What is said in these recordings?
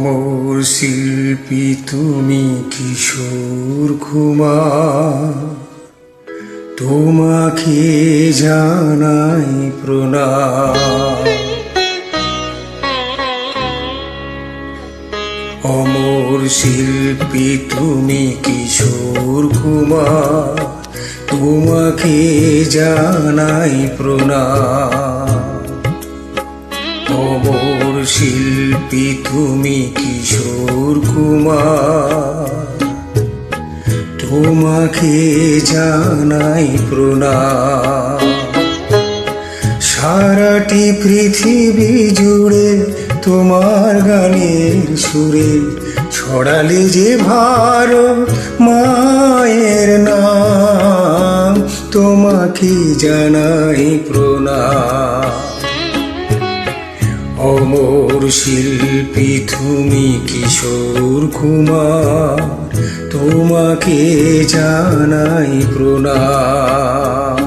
অমর শিল্পী তুমি কিশোর কুমার, তোমাকে জানাই প্রণাম। অমর শিল্পী তুমি কিশোর কুমার, তোমাকে জানাই প্রণাম। অমর শিল্পী তুমি কিশোর কুমার, তোমাকে জানাই প্রণাম। সারাটি পৃথিবী জুড়ে তোমার গানের সুরে ছড়ালে যে ভারত মায়ের নাম, তোমাকে জানাই প্রণাম। অমর শিল্পী তুমি কিশোর কুমার, তোমাকে জানাই প্রণাম।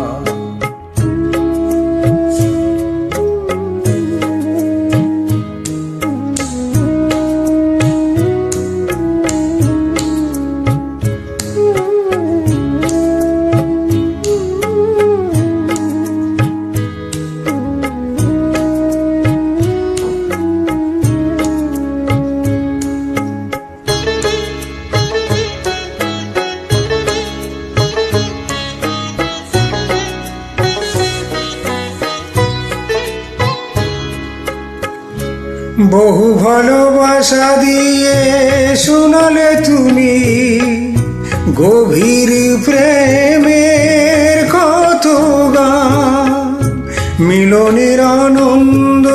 বহু ভালোবাসা দিয়ে শোনালে তুমি গভীর প্রেমের কত গান, মিলনের আনন্দ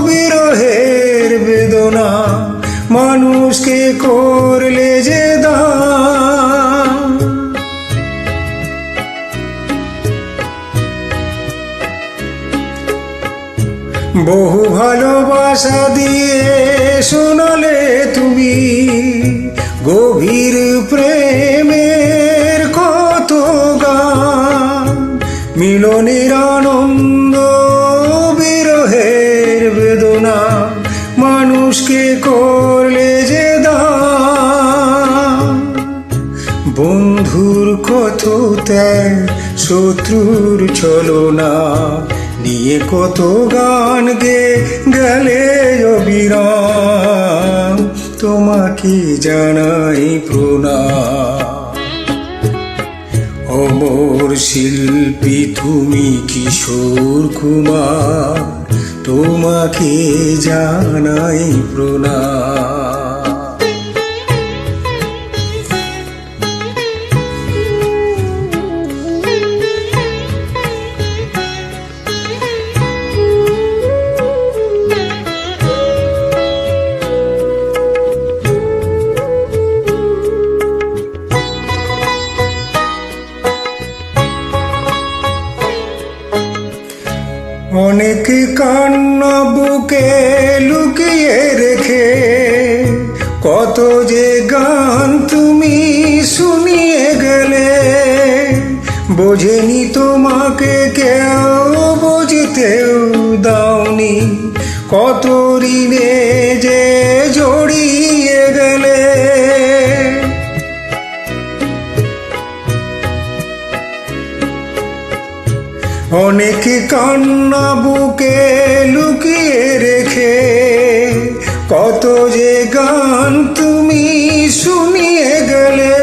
বিরহের বেদনা মানুষকে করলে যে দান। বহু ভালোবাসা দিয়ে শোনালে তুমি গভীর প্রেমের কত গান, মিলনের আনন্দ বিরহের বেদনা মানুষকে করলে যে দান। বন্ধুর কত ত্যাগ, শত্রুর ছলনা নিয়ে কত গান গে গেলে অবিরাম, তোমাকে জানাই প্রণাম। অমর শিল্পী তুমি কিশোর কুমার, তোমাকে জানাই প্রণাম। অনেক কান্না বুকে লুকিয়ে রেখে কত যে গান তুমি শুনিয়ে গেলে, বোঝেনি তোমাকে কেউ, বুঝতেও দাওনি কত ঋণে যে জড়িয়ে গেলে। অনেক কান্না বুকে লুকিয়ে রেখে কত যে গান তুমি শুনিয়ে গেলে,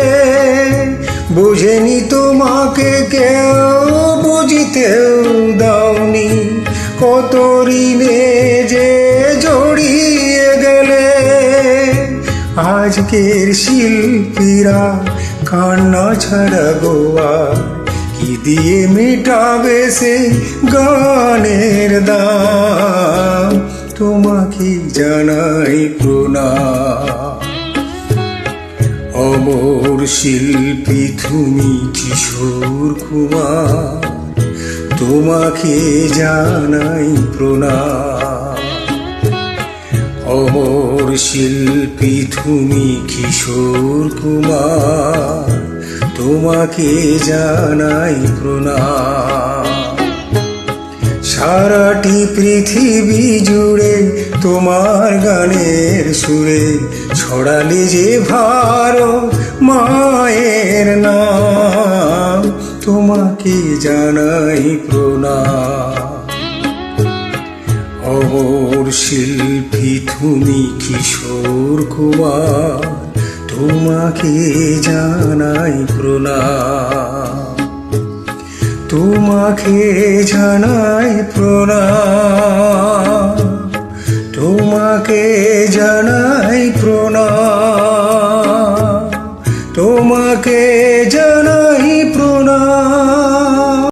বুঝেনি তোমাকে কেউ, বুঝতেও দাওনি কত ঋণে যে জড়িয়ে গেলে। আজকের শিল্পীরা কান্না ছাড়া গোয়া কি দিয়ে মিটাবে সে গানের দাম, তোমাকে জানাই প্রণাম। অমর শিল্পী তুমি কিশোর কুমার, তোমাকে জানাই প্রণাম। অমর শিল্পী তুমি কিশোর কুমার, তোমাকে জানাই প্রণাম। সারাটি পৃথিবী জুড়ে তোমার গানের সুরে ছড়ালে যে ভারত মায়ের নাম, তোমাকে জানাই প্রণাম। অমর শিল্পী তুমি কিশোর কুমার, তোমাকে জানাই প্রণাম, তোমাকে জানাই প্রণাম, তোমাকে জানাই প্রণাম, তোমাকে জানাই প্রণাম।